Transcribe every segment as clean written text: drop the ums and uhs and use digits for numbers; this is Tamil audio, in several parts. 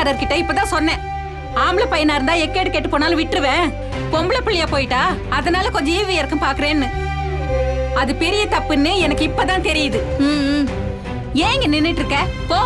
கடைக்காரர்கிட்ட இப்பதான் சொன்னேன். ஆம்பளை பையனா இருந்தா எக்கேடு கேட்டு போனாலும் விட்டுருவேன், பொம்பளை பிள்ளையா போயிட்டா அதனால கொஞ்சம் ஈவி இறக்கம் பாக்குறேன்னு. அது பெரிய தப்புன்னு எனக்கு இப்பதான் தெரியுது. ஏன் இங்க நின்னுட்டு இருக்க? போ.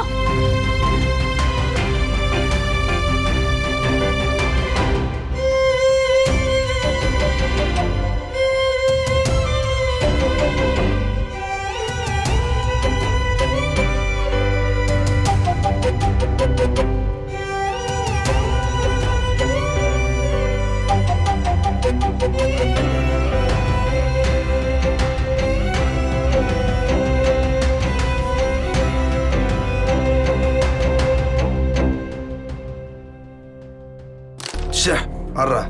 ஆறா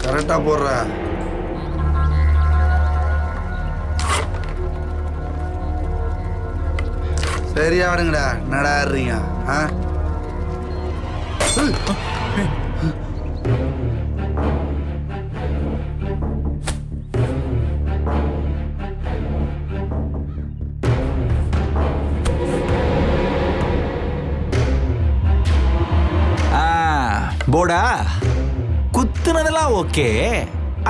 கரெக்டா போடுற. சரியா விடுங்கடா, நடாடுறீங்க. போடா குத்துனதெல்லாம் ஓகே,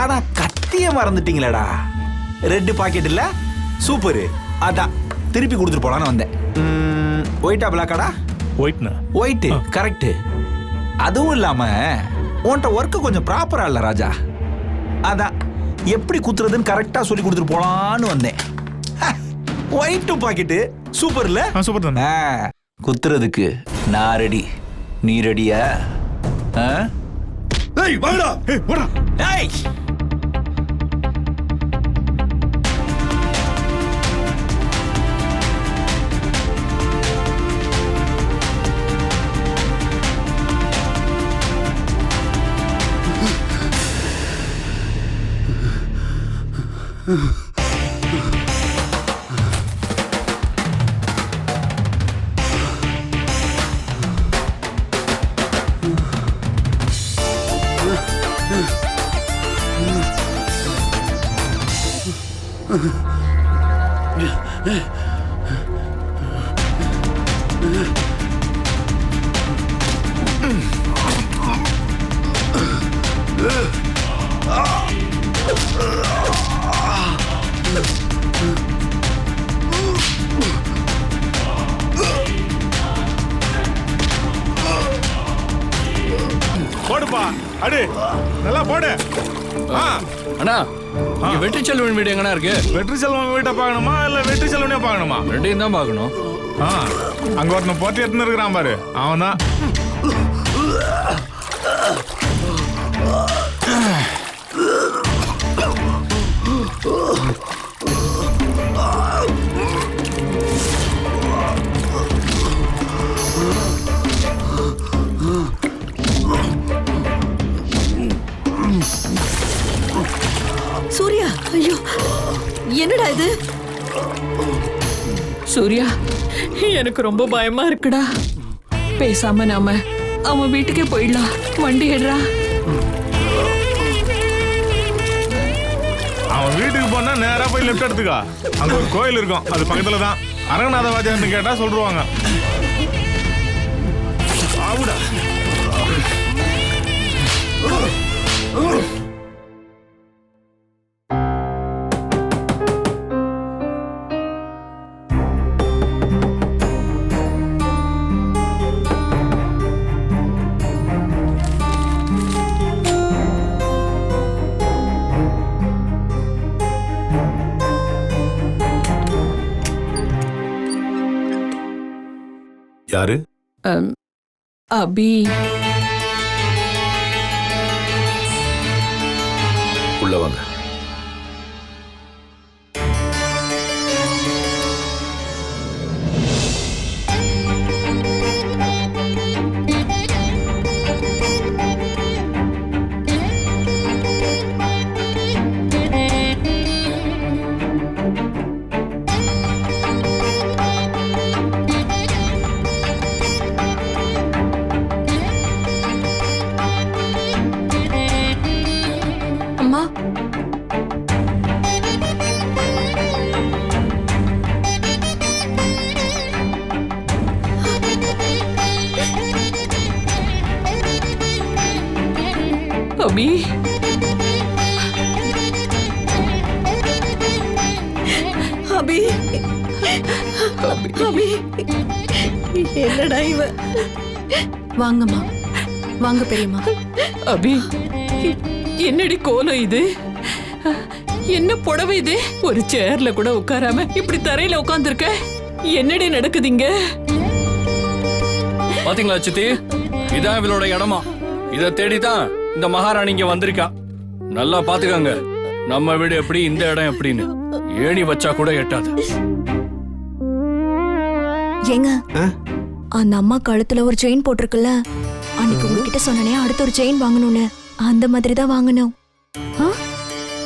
ஆனா கத்திய மறந்துட்டீங்களடா. ரெட் பாக்கெட் இல்ல, சூப்பர். அதான் திருப்பி கொடுத்துட்டு போலான்னு வந்தேன். ஒயிட்டா பிளாக்காடா? ஒயிட்னா? White correct. அதுவும் இல்லாம உன்கிட்ட ஒர்க்கு கொஞ்சம் ப்ராப்பரா இல்ல ராஜா. அதான் எப்படி குத்துறதுன்னு கரெக்டா சொல்லி கொடுத்துட்டு போலான்னு வந்தேன். ஒயிட் பாக்கெட்டு சூப்பர் இல்ல? சூப்பர் தானே. குத்துறதுக்கு நான் ரெடி, நீ ரெடியா? ஏய் வாடா, ஏய் போடா. ஏய் போடுப்பா, அடி நல்லா போடு. அண்ணா, வெற்றி செல்வன் வீடு எங்கண்ணா இருக்கு? வெற்றி செல்வன் வீட்டை பார்க்கணுமா இல்ல வெற்றி செல்வனே பார்க்கணுமா? ரெண்டையும் தான் பார்க்கணும். அங்க ஒருத்தன் போட்டி எடுத்துன்னு இருக்கிறான் பாரு, அவன் தான். சூர்யா, ஐயோ என்னடா இது? சூர்யா, எனக்கு ரொம்ப பயமா இருக்குடா. பேசாம நாம அவன் வீட்டுக்கே போயிடலாம். வண்டி எடுறா. அவன் வீட்டுக்கு போனா நேரா போய் லெஃப்ட் எடுத்துக்கா. அங்க ஒரு கோயில் இருக்கும், அது பக்கத்துல தான். அரங்கநாத வாத்தியார்னு கேட்டா சொல்லுவாங்க. ஆவுடா. யாரு? அபி. உள்ள வாங்க. அபி அபி அபி என்னடா இவ? வாங்கம்மா, வாங்க பெரியம்மா. அபி என்னடி கோலம் இது? என்ன புடவை இது? ஒரு சேர்ல கூட உட்காராம இப்படி தரையில உட்கார்ந்திருக்க. என்னடி நடக்குதுங்க? பாத்தீங்களா சித்தி, இதான் இவளோட இடமா. இத தேடிதான் இந்த மகாராணி இங்க வந்திருக்கா. நல்லா பாத்துக்கங்க, நம்ம வீடு எப்படி, இந்த இடம் எப்படின்னு ஏணி வச்சா கூட எட்டாது. ஏங்க, அந்த அம்மா கழுத்துல ஒரு செயின் போட்டிருக்குல்ல, அன்னைக்கு உங்ககிட்ட சொன்னனே அடுத்த ஒரு செயின் வாங்கணும்னு, அந்த மாதிரி தான் வாங்கணும்.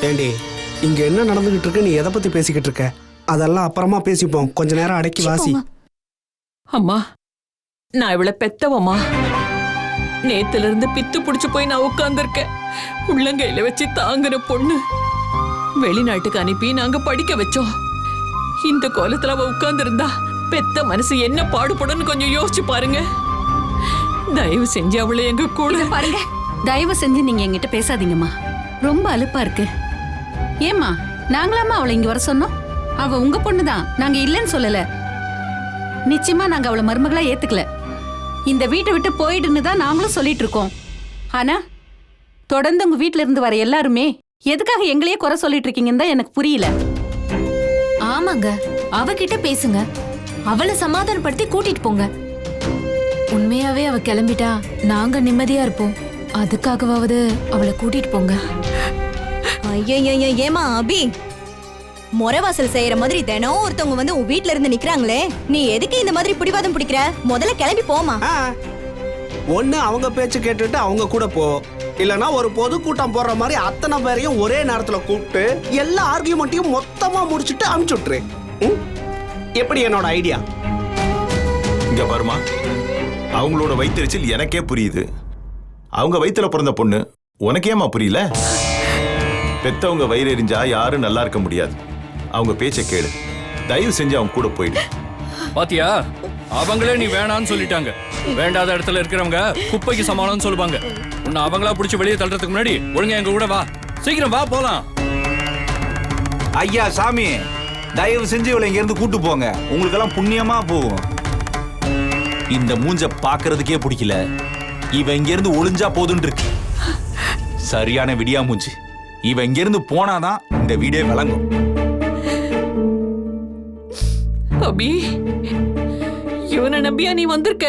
ஏண்டி, இங்க என்ன நடந்துகிட்டு இருக்கு? நீ எதை பத்தி பேசிக்கிட்டு இருக்க? அதெல்லாம் அப்புறமா பேசிப்போம். கொஞ்ச நேரம் அடக்கி வாசி. அம்மா, நான் இவளை பெத்தவம்மா. நேத்துல இருந்து பித்து புடிச்சு போய் நான் உட்கார்ந்திருக்கேன். உள்ளங்கையில வச்சு தாங்குற பொண்ணு. வெளிநாட்டுக்கு அனுப்பி நாங்க படிக்க வச்சோம். இந்த கோலத்துல அவ உட்கார்ந்து இருந்தா பெத்த மனசு என்ன பாடுபடும்னு கொஞ்சம் யோசிச்சு பாருங்க. தயவு செஞ்சு அவளை எங்க கூட பாருங்க. தயவு செஞ்சு நீங்க என்கிட்ட பேசாதீங்கம்மா. ரொம்ப அலுப்பா இருக்கு. ஏம்மா, நாங்களாமா அவளை இங்க வர சொன்னோம்? அவ உங்க பொண்ணுதான், நாங்க இல்லைன்னு சொல்லல. நிச்சயமா நாங்க அவளை மருமகளா ஏத்துக்கல. இந்த வீட்டை விட்டு போயிடுன்னு தான் நாங்களும் சொல்லிட்டு இருக்கோம். ஆனா தொடர்ந்து உங்க வீட்டுல இருந்து வர எல்லாருமே எதுக்காக எங்களையே குறை சொல்லிட்டு இருக்கீங்கன்னு தான் எனக்கு புரியல. ஆமாங்க, அவகிட்ட பேசுங்க. அவளை சமாதானப்படுத்தி கூட்டிட்டு போங்க. உண்மையாவே அவ கிளம்பிட்டா நாங்க நிம்மதியா இருப்போம். அதுக்காகவாவது அவளை கூட்டிட்டு போங்க. ஐயோ, ஏமா அபி, முறவாசல் செய்யற மாதிரி தினம் ஒருத்தவங்க வந்து உன் வீட்ல இருந்து நிக்கிறாங்களே, நீ எதுக்கு இந்த மாதிரி பிடிவாதம் பிடிக்கிற? முதல்ல கிளம்பி போமா. ஒண்ணு அவங்க பேச்சு கேட்டுட்டு அவங்க கூட போ, இல்லனா ஒரு பொதுக்கூட்டம் போடுற மாதிரி அத்தனை பேரையும் ஒரே நேரத்துல கூப்பிட்டு எல்லா ஆர்கியூமெண்ட்டையும் மொத்தமா முடிச்சுட்டு அனுப்பிச்சு விட்டுரு. எப்படி என்னோட ஐடியா? இங்க பாருமா, அவங்களோட வயிற்றுச்சல் எனக்கே புரியுது. அவங்க வயிற்றுல பிறந்த பொண்ணு உனக்கேமா புரியல? பெத்தவங்க வயிறு எரிஞ்சா யாரும் நல்லா இருக்க முடியாது. அவங்க பேச்சை கேளு. தயவு செஞ்சு அவங்க கூட போயிடு. பாத்தியா, அவங்களே நீ வேணான்னு சொல்லிட்டாங்க. வேண்டாத இடத்துல இருக்கிறவங்க குப்பைக்கு சமானம்னு சொல்லுவாங்க. உன்னை அவங்களா பிடிச்சி வெளியே தள்ளுறதுக்கு முன்னாடி ஒழுங்கா எங்க கூட வா. சீக்கிரம் வா, போலாம். ஐயா சாமி, தயவு செஞ்சு இவளை இங்க இருந்து கூட்டு போங்க. உங்களுக்கெல்லாம் புண்ணியமா போகும். இந்த மூஞ்ச பாக்குறதுக்கே பிடிக்கல. இவ இங்க இருந்து ஒளிஞ்சா போதுன்னு இருக்கு. சரியான விடியா மூஞ்சி. இவ இங்க இருந்து போனாதான் இந்த வீடே விளங்கும். அபி, இவனை நம்பியா நீ வந்திருக்க?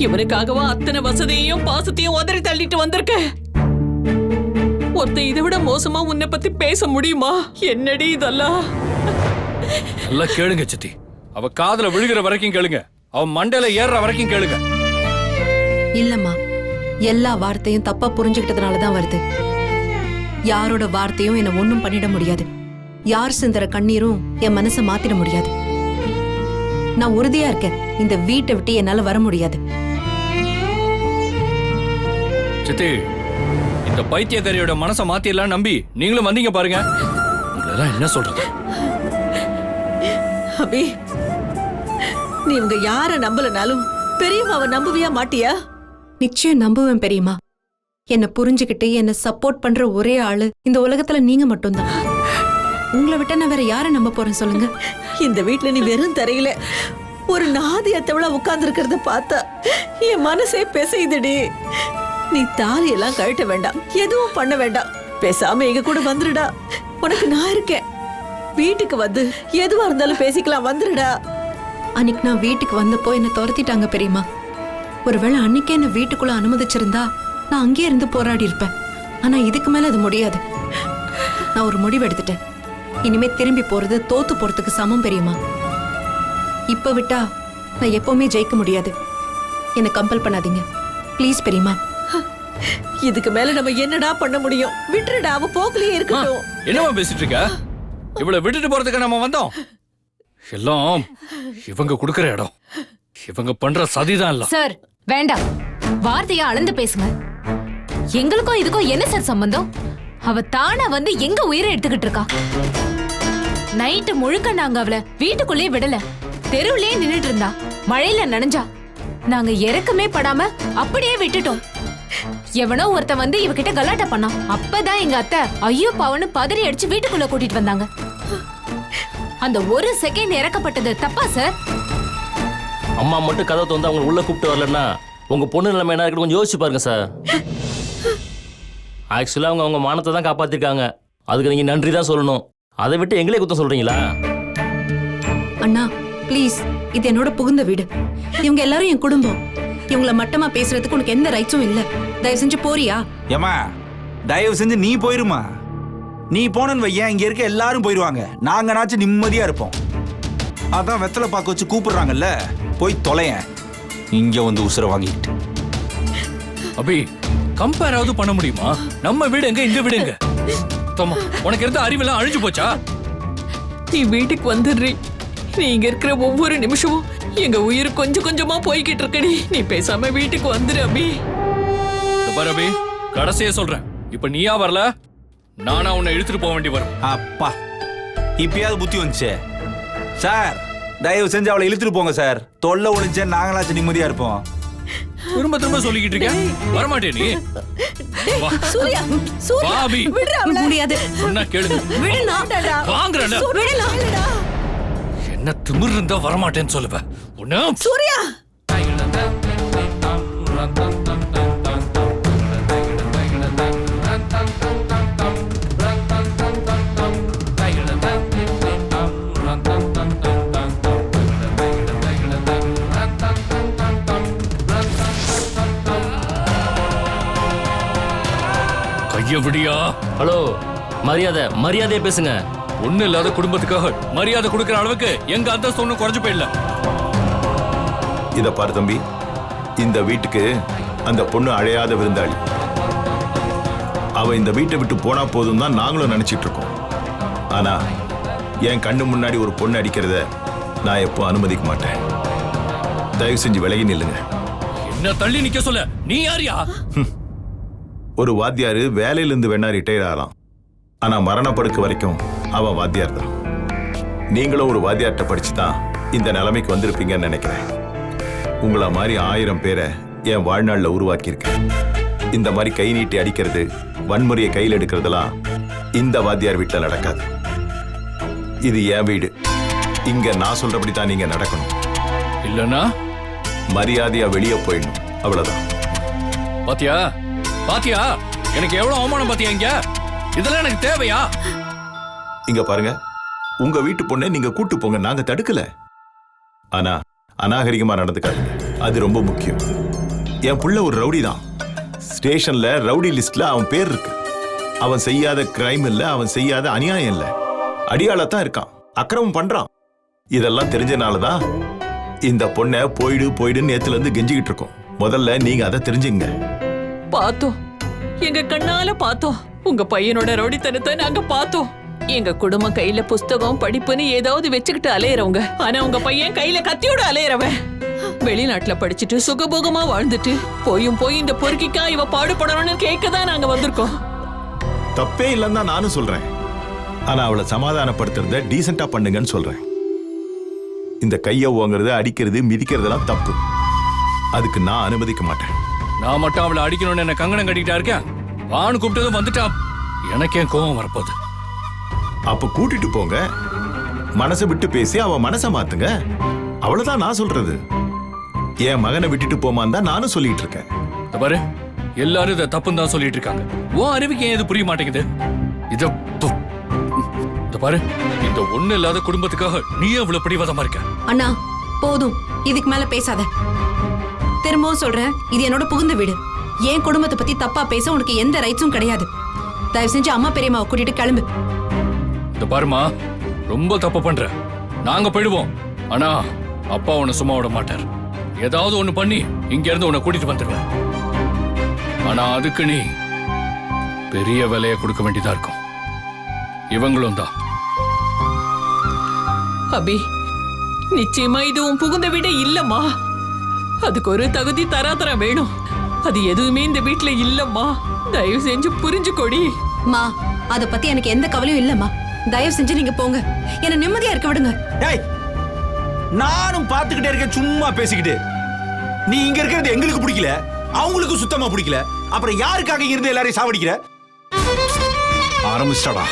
இவனுக்காகவா அத்தனை வசதியையும் பாசத்தையும் உதறி தள்ளிட்டு வந்திருக்க? ஒருத்த இதை விட மோசமா உன்னை பத்தி பேச முடியுமா? என்னடி இதெல்லாம்? நல்லா கேளுங்க சித்தி. அவ காதுல விழுகிற வரைக்கும் கேளுங்க. அவ மண்டையில ஏறுற வரைக்கும் கேளுங்க. இல்லம்மா, எல்லா வார்த்தையும் தப்பா புரிஞ்சுக்கிட்டதுனாலதான் வருது. யாரோட வார்த்தையும் என்ன ஒண்ணும் பண்ணிட முடியாது. யார் சிந்தற கண்ணீரும் என் மனசை மாத்திட முடியாது. நான் உறுதியா இருக்கேன், இந்த வீட்டை விட்டு என்னால வர முடியாது. சித்தி, இந்த பைத்தியக்காரியோட மனசை மாத்திரலாம் நம்பி நீங்களும் வந்தீங்க பாருங்க. உங்களெல்லாம் என்ன சொல்றது? அபி, நீ இவங்க யார நம்பலனாலும் பெரியம்மாவை நம்புவியா மாட்டியா? நிச்சயம் நம்புவேன் பெரியம்மா. என்ன புரிஞ்சுக்கிட்டு என்ன சப்போர்ட் பண்ற ஒரே ஆளு இந்த உலகத்துல நீங்க மட்டும்தான். உங்களை விட்டா நான் வேற யாரை நம்ப போறேன் சொல்லுங்க? இந்த வீட்டுல நீ வெறும் தரையில ஒரு நாதி அத்தவளா உட்கார்ந்து இருக்கிறத பார்த்தா என் மனசே பேசுதுடி. நீ தாலி எல்லாம் கழட்ட வேண்டாம், எதுவும் பண்ண வேண்டாம். பேசாம எங்க கூட வந்துருடா. உனக்கு நான் இருக்கேன். வீட்டுக்கு வந்து எதுவா இருந்தாலும் பேசிக்கலாம், வந்துருடா. அன்னைக்கு நான் வீட்டுக்கு வந்தப்போ என்ன துரத்திட்டாங்க பெரியம்மா. ஒருவேளை அன்னைக்கே என்ன வீட்டுக்குள்ள அனுமதிச்சிருந்தா நான் அங்கேயே இருந்து போராடி இருப்பேன். ஆனா இதுக்கு மேல அது முடியாது. நான் ஒரு முடிவு எடுத்துட்டேன். இனிமே திரும்பி போறது தோத்து போறதுக்கு சமம் பெரியம்மா. இப்ப விட்டா நான் எப்பவுமே ஜெயிக்க முடியாது. என்ன கம்பல் பண்ணாதீங்க ப்ளீஸ் பெரியம்மா. இதுக்கு மேல நம்ம என்னடா பண்ண முடியும்? விட்டுருடா, அவ போக்குலயே இருக்கட்டும். என்னமா பேசிட்டு இருக்க? இவ்வளவு விட்டுட்டு போறதுக்கு நம்ம வந்தோம். எல்லாம் இவங்க குடுக்கற இடம். இவங்க பண்ற சதிதான் இல்ல. சார் வேண்டாம், வார்த்தையா அளந்து பேசுங்க. எங்களுக்கும் இதுக்கும் என்ன சார் சம்பந்தம்? அவ தானா வந்து எங்க உயிரை எடுத்துக்கிட்டு இருக்கா. நைட்டு முழுக்க நாங்க அவளை வீட்டுக்குள்ளேயே விடல. தெருவுலயே நின்னுட்டு இருந்தா, மழையில நனைஞ்சா. நாங்க இறக்கமே படாம அப்படியே விட்டுட்டோம். எவனோ ஒருத்தன் வந்து இவகிட்ட கலாட்டா பண்ணான். அப்பதான் எங்க அத்தை ஐயோ பாவன்னு பதறி அடிச்சு வீட்டுக்குள்ள கூட்டிட்டு வந்தாங்க. அந்த ஒரு செகண்ட் இறக்கப்பட்டது தப்பா சார்? அம்மா மட்டும் கதை வந்து அவங்க உள்ள கூப்பிட்டு வரலன்னா உங்க பொண்ணு நிலைமை என்ன இருக்கு கொஞ்சம் யோசிச்சு பாருங்க சார். ஆக்சுவலா அவங்க மானத்தை தான் காப்பாத்திருக்காங்க. அதுக்கு நீங்க நன்றி தான் சொல்லணும். அதை விட்டு எங்களே குத்தம் சொல்றீங்களா? அண்ணா ப்ளீஸ், இது என்னோட புகுந்த வீடு. இவங்க எல்லாரும் என் குடும்பம். இவங்கள மட்டமா பேசுறதுக்கு உனக்கு எந்த ரைட்ஸும் இல்ல. தயவு செஞ்சு போறியா? ஏமா தயவு செஞ்சு நீ போயிருமா. நீ போனன்னு வையன், இங்க இருக்க எல்லாரும் போயிருவாங்க. நாங்கனாச்சும் நிம்மதியா இருப்போம். அதான் வெத்தலை பாக்க வச்சு கூப்பிடுறாங்கல்ல, போய் தொலையன். இங்க வந்து உசுர வாங்கிட்டு அபி கம்பேராவது பண்ண முடியுமா? நம்ம வீடு எங்க, இந்த வீடு எங்க? தோமா, உனக்கு இருந்த அறிவெல்லாம் அழிஞ்சு போச்சா? நீ வீட்டுக்கு வந்துடுறீ. நீ இங்க இருக்கிற ஒவ்வொரு நிமிஷமும் எங்க உயிர் கொஞ்சம் கொஞ்சமா போய்கிட்டு இருக்கடி. நீ பேசாம வீட்டுக்கு வந்துரு அபி. பாரு அபி, கடைசியா சொல்றேன், இப்ப நீயா வரல, நானா உன்னை இழுத்துட்டு போக வேண்டி வரும். அப்பா இப்பயாவது புத்தி வந்துச்சே. சார் தயவு செஞ்சு அவளை இழுத்துட்டு போங்க சார். தொல்லை ஒழிச்ச நாங்களாச்சும் நிம்மதியா இருப்போம். திரும்ப திரும்ப சொல்லிக்கிட்டு இருக்கேன், வரமாட்டே நீ? வா. சூர்யா, வா சூர்யா, அபி. விடுடா அவளை. முடியாது. சொன்னா கேளுங்க. விடுடா. வாங்குறல. விடுடா. என்ன திமிர் இருந்தா வரமாட்டேன்னு சொல்லுவ உன்ன. சூர்யா, கைய விடியா. ஹலோ, மரியாதையா பேசுங்க. ஒண்ணு இல்லாத குடும்பத்துக்காக மரியாதை கொடுக்கிற அளவுக்கு எங்க அந்தஸ்து ஒன்னும் குறைஞ்சு போயிடல. இத பாரு தம்பி, இந்த வீட்டுக்கு அந்த பொண்ணு அழையாத விருந்தாளி. அவ இந்த வீட்டை விட்டு போனா போதும் தான் நாங்களும் நினைச்சிட்டு இருக்கோம். ஆனா என் கண்ணு முன்னாடி ஒரு பொண்ணு அடிக்கிறத நான் எப்போ அனுமதிக்க மாட்டேன். தயவு செஞ்சு விலகி நில்லுங்க. என்ன தள்ளி நிக்க சொல்ல? நீ யாரியா? ஒரு வாத்தியாரு வேலையிலிருந்து வேணா ரிட்டையர் ஆகலாம், ஆனா மரணப்படுக்க வரைக்கும் அவன் வாத்தியார் தான். நீங்களும் ஒரு வாத்தியார்ட்ட படிச்சு தான் இந்த நிலைமைக்கு வந்திருப்பீங்கன்னு நினைக்கிறேன். உங்கள மாதிரி 1000 பேரை என் வாழ்நாளில் உருவாக்கியிருக்கேன். இந்த மாதிரி கை நீட்டி அடிக்கிறது, வன்முறையை கையில் எடுக்கிறதெல்லாம் இந்த வாத்தியார் வீட்டில் நடக்காது. இது என் வீடு. இங்க நான் சொல்றபடி தான் நீங்க நடக்கணும். இல்லனா மரியாதையா வெளியே போயிடணும், அவ்வளவுதான். பாத்தியா பாத்தியா, எனக்கு எவ்வளவு அவமானம் பாத்தியா? இங்க இதெல்லாம் எனக்கு தேவையா? இங்க பாருங்க, உங்க வீட்டு பொண்ணை நீங்க கூட்டு போங்க, நாங்க தடுக்கல. ஆனா அநாகரிகமா நடந்துக்காதீங்க, அது ரொம்ப முக்கியம். என் புள்ள ஒரு ரவுடி தான். ஸ்டேஷன்ல ரவுடி லிஸ்ட்ல அவன் பேர் இருக்கு. அவன் செய்யாத கிரைம் இல்ல, அவன் செய்யாத அநியாயம் இல்ல, அடியாளத்தான் இருக்கான், அக்கிரமம் பண்றான். இதெல்லாம் தெரிஞ்சனாலதான் இந்த பொண்ணை போயிடுன்னு நேத்துல இருந்து கெஞ்சிக்கிட்டு இருக்கோம். முதல்ல நீங்க அதை தெரிஞ்சுங்க. பார்த்தோம், எங்க கண்ணால பார்த்தோம். உங்க பையனோட ரவுடித்தனத்தை நாங்க பார்த்தோம். எங்க குடும்பம் கையில புஸ்தகம் படிப்புன்னு ஏதாவது வச்சுக்கிட்டு அலையறவங்க. ஆனா உங்க பையன் கையில கத்தியோட அலையறவன். வெளிநாட்டுல படிச்சுட்டு சுகபோகமா வாழ்ந்துட்டு போய் இந்த பொறுக்கிக்கா இவ பாடுபடணும்னு கேட்கதான் நாங்க வந்திருக்கோம். தப்பே இல்லைன்னு தான் நானும் சொல்றேன். ஆனா அவளை சமாதானப்படுத்துறத டீசெண்டா பண்ணுங்கன்னு சொல்றேன். இந்த கையை ஓங்குறது, அடிக்கிறது, மிதிக்கிறதெல்லாம் தப்பு. அதுக்கு நான் அனுமதிக்க மாட்டேன். நான் மட்டும் அவளை அடிக்கணும்னு என்ன கங்கணம் கட்டிட்டா இருக்கேன். வான்னு கூப்பிட்டதும் வந்துட்டா, எனக்கே கோவம் வரப்போகுது. அப்ப கூட்டிட்டு போங்க, மனசை விட்டு பேசி அவ மனசை மாத்துங்க, அவ்வளவுதான் நான் சொல்றது. என் மகனை விட்டுட்டு போமான்னு தான் நானும் சொல்லிட்டு இருக்கேன். பாரு, எல்லாரும் இதை தப்புன்னு தான் சொல்லிட்டு இருக்காங்க. உன் அறிவுக்கு ஏன் இது புரிய மாட்டேங்குது? இத பாரு, இந்த ஒண்ணு இல்லாத குடும்பத்துக்காக நீ அவ்வளவு பிடிவாதமா இருக்க. அண்ணா போதும், இதுக்கு மேல பேசாத. திரும்பவும் சொல்றேன், இது என்னோட புகுந்த வீடு. என் குடும்பத்தை பத்தி தப்பா பேச உனக்கு எந்த ரைட்ஸும் கிடையாது. தயவு செஞ்சு அம்மா பெரியம்மாவை கூட்டிட்டு கிளம்பு. இந்த பாருமா, ரொம்ப தப்பு பண்ற. நாங்க போயிடுவோம், ஆனா அப்பா உன்னை சும்மா விட மாட்டார். ஏதாவது ஒண்ணு பண்ணி இங்க இருந்து உன்னை கூட்டிட்டு வந்துருவேன். ஆனா அதுக்கு நீ பெரிய விலையை கொடுக்க வேண்டியதா இருக்கும். இவங்களும் தான். அபி, நிச்சயமா இது உன் புகுந்த வீடே இல்லம்மா. அதுக்கு ஒரு தகுதி தராதரம் வேணும். அது எதுவுமே இந்த வீட்டுல இல்லம்மா. தயவு செஞ்சு புரிஞ்சுக்கோடி. மா, அத பத்தி எனக்கு எந்த கவலையும் இல்லம்மா. தயவு செஞ்சு நீங்க போங்க, என்ன நிம்மதியா இருக்க விடுங்க. டேய், நானும் பார்த்துக்கிட்டே இருக்கேன் சும்மா பேசிக்கிட்டு. நீ இங்க இருக்கிறது எங்களுக்கு பிடிக்கல, அவங்களுக்கு சுத்தமா பிடிக்கல. அப்புறம் யாருக்காக இருந்து எல்லாரையும் சாவடிக்கிற? ஆரம்பிச்சிட்டாடா.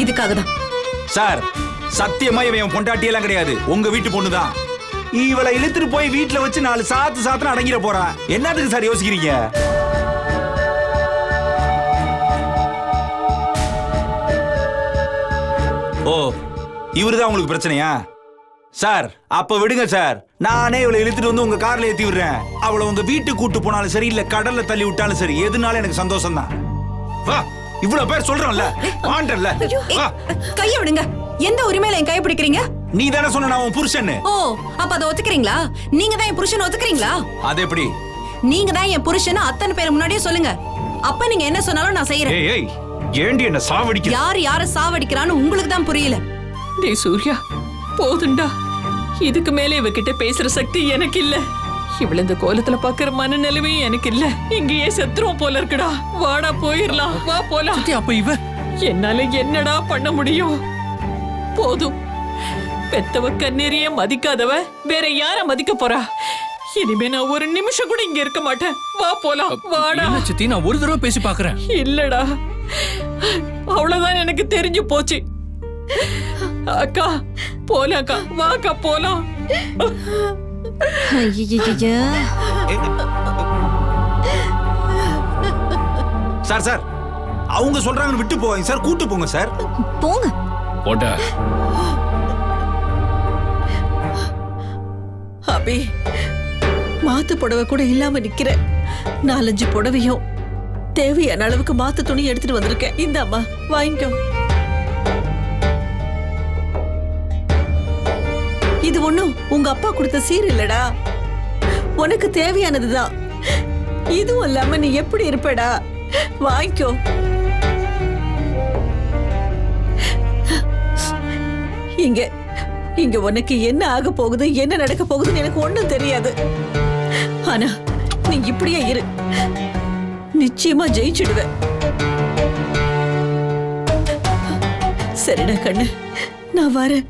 இதுக்காக தான் சார், சத்தியமா இவன் பொண்டாட்டி எல்லாம் கிடையாது, உங்க வீட்டு பொண்ணுதான். இவளை இழுத்துட்டு போய் வீட்டுல வச்சு 4 சாத்து அடங்கிட போறா. என்னத்துக்கு சார் யோசிக்கிறீங்க? ஓ, இவருதான் உங்களுக்கு பிரச்சனையா சார்? அப்ப விடுங்க சார், நானே இவளை இழுத்துட்டு வந்து உங்க கார்ல ஏத்தி விடுறேன். அவளை உங்க வீட்டுக்கு கூட்டு போனாலும் சரி, இல்ல கடல்ல தள்ளி விட்டாலும் சரி, எதுனாலும் எனக்கு சந்தோஷம் தான். வா, இவ்வளவு பேர் சொல்றோம்ல, வாண்டல்ல. கைய விடுங்க. எந்த உரிமையில என் கை பிடிக்கிறீங்க? நீ தானே சொன்ன நான் உன் புருஷன்னு. ஓ, அப்ப அதை ஒத்துக்கிறீங்களா? நீங்க தான் என் புருஷன் ஒத்துக்கிறீங்களா? அது எப்படி? நீங்க தான் என் புருஷன் அத்தனை பேர் முன்னாடியே சொல்லுங்க. அப்ப நீங்க என்ன சொன்னாலும் நான் செய்யறேன். ஏய் ஏய், ஏண்டி என்ன சாவடிக்க? யார சாவடிக்கிறான்னு உங்களுக்கு தான் புரியல. டேய் சூர்யா, போதுண்டா. இதுக்கு மேலே இவகிட்ட பேசுற சக்தி எனக்கு இல்ல. இவள இந்த கோலத்துல பாக்குற மனநிலைமே எனக்கு இல்ல. இங்கேயே செத்துருவோம் போல இருக்குடா. வாடா போயிரலாம், வா போலாம். அப்ப இவ என்னால என்னடா பண்ண முடியும்? போதும். பெத்தவ கண்ணீரையே மதிக்காதவ வேற யார மதிக்க போறா? இனிமே நான் ஒரு நிமிஷம் கூட இங்க இருக்க மாட்டேன். வா போலாம், வாடா. சித்தி, நான் ஒரு தடவை பேசி பாக்குறேன். இல்லடா, அவ்வளவுதான் எனக்கு தெரிஞ்சு போச்சு. அக்கா போலாக்கா, வாக்கா போலாம். சார் சார், அவங்க சொல்றாங்கன்னு விட்டு போவாங்க சார், கூட்டு போங்க சார். போங்க. போடா. அபி, மாத்து புடவை கூட இல்லாம நிக்கிற. 4-5 புடவையும் தேவையான அளவுக்கு மாத்து துணி எடுத்துட்டு வந்திருக்கேன். இந்த அம்மா வாங்கிக்கோ. இது ஒண்ணும் உங்க அப்பா கொடுத்த சீர் இல்லடா, உனக்கு தேவையானதுதான். இதுவும் இல்லாம நீ எப்படி இருப்படா? வாங்கிக்கோ. இங்க இங்க உனக்கு என்ன ஆக போகுது, என்ன நடக்க போகுதுன்னு எனக்கு ஒண்ணும் தெரியாது. ஆனா நீ இப்படியே இரு, நிச்சயமா ஜெயிச்சிடுவ. சரிடா கண்ணு, நான் வரேன்.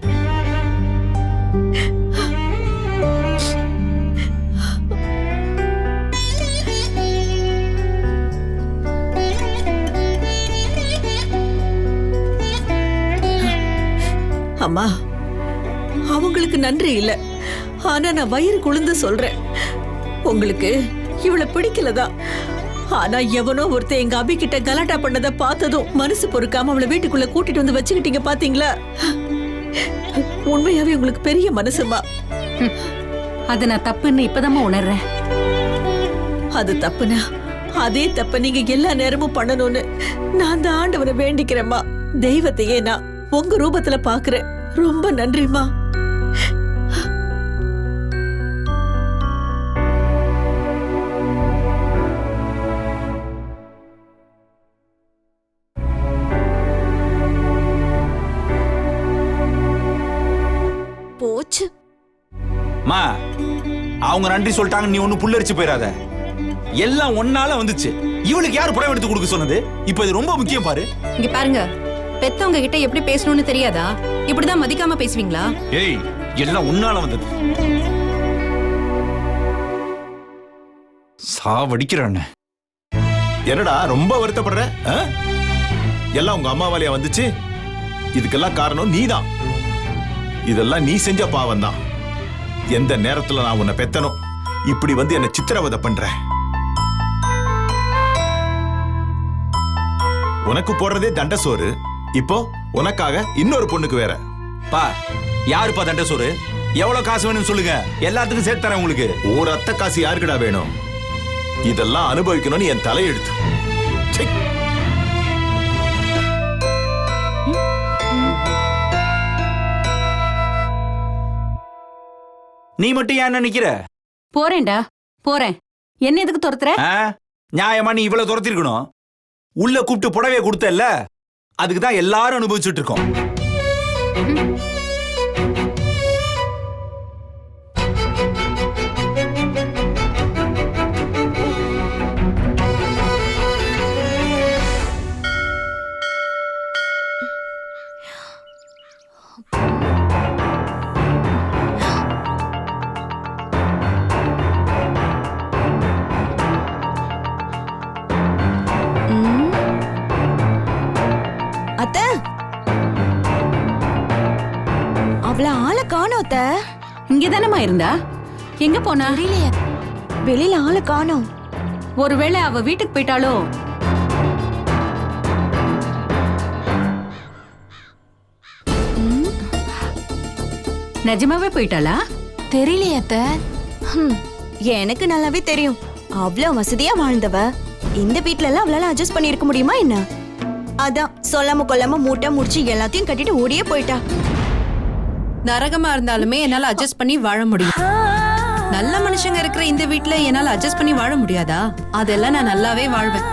அம்மா, அவங்களுக்கு நன்றி இல்ல, ஆனா நான் வயிறு குளிர்ந்து சொல்றேன். உங்களுக்கு இவளை பிடிக்கலதான். ஆனா எவனோ ஒருத்தர் எங்க அபி கிட்ட கலாட்டா பண்ணதை பார்த்ததும் மனசு பொறுக்காம அவளை வீட்டுக்குள்ள கூட்டிட்டு வந்து வச்சுக்கிட்டீங்க பாத்தீங்களா? உண்மையாவே உங்களுக்கு பெரிய மனசுமா. அது நான் தப்புன்னு இப்பதான் உணர்றேன். அது தப்புனா அதே தப்ப நீங்க எல்லா நேரமும் பண்ணணும்னு நான் அந்த ஆண்டவனை வேண்டிக்கிறேம்மா. தெய்வத்தையே நான் உங்க ரூபத்துல பாக்குறேன். ரொம்ப நன்றிமா. போச்சு. மா, அவங்க நன்றி சொல்லிட்டாங்க, நீ ஒண்ணு புல்லரிச்சு போயிடாத. எல்லாம் ஒன்னால வந்துச்சு. இவளுக்கு யாரு புடவை எடுத்து கொடுக்க சொன்னது? இப்ப இது ரொம்ப முக்கியம் பாரு. இங்க பாருங்க, பெத்தவங்க கிட்ட எப்படி பேசணும்னு தெரியாதா? இப்படிதான் மதிக்காம பேசுவீங்களா? ஏய், எல்லாம் உன்னால வந்தது. சாவடிக்கிறான். என்னடா ரொம்ப வருத்தப்படுற? எல்லாம் உங்க அம்மாவாலையா வந்துச்சு? இதுக்கெல்லாம் காரணம் நீதான். இதெல்லாம் நீ செஞ்ச பாவம் தான். எந்த நேரத்துல நான் உன்னை பெத்தனோ இப்படி வந்து என்ன சித்திரவதை பண்ற? உனக்கு போடுறதே தண்ட சோறு, இப்போ உனக்காக இன்னொரு பொண்ணுக்கு வேற. பா, யாருப்பா தண்ட சோறு? எவ்வளவு காசு வேணும்னு சொல்லுங்க, எல்லாத்துக்கும் சேர்த்து தரேன் உங்களுக்கு. ஒரு அத்தை காசு யாருக்குடா வேணும்? இதெல்லாம் அனுபவிக்கணும்னு என் தலையெழுத்து. ச்சே. நீ மட்டும் ஏன் நிக்கிற? போறேன்டா, போறேன். என்ன எதுக்கு துரத்துற? நியாயமா நீ இவ்வளவு துரத்திருக்கணும். உள்ள கூப்பிட்டு புடவைய கொடுத்தல்ல, அதுக்கு தான் எல்லாரும் அனுபவிச்சுட்டு இருக்கோம். அத்த அவள ஆளை காணோம் அத்த. இங்கதானம்மா இருந்தா? எங்க போனா? தெரியலையே, வெளியில ஆளை காணோம். ஒருவேளை அவ வீட்டுக்கு போயிட்டாளோ? நிஜமாவே போயிட்டாளா? தெரியலையே அத்த. எனக்கு நல்லாவே தெரியும். அவ்வளவு வசதியா வாழ்ந்தவ இந்த வீட்ல எல்லாம் அவளால அட்ஜஸ்ட் பண்ணி இருக்க முடியுமா என்ன? அதான் சொல்லாம கொல்லாம மூட்டை முடிச்சு எல்லாத்தையும் கட்டிட்டு ஓடியே போயிட்டா. நரகமா இருந்தாலுமே என்னால அட்ஜஸ்ட் பண்ணி வாழ முடியும். நல்ல மனுஷங்க இருக்கிற இந்த வீட்ல என்னால அட்ஜஸ்ட் பண்ணி வாழ முடியாதா? அதெல்லாம் நான் நல்லாவே வாழ்வேன்.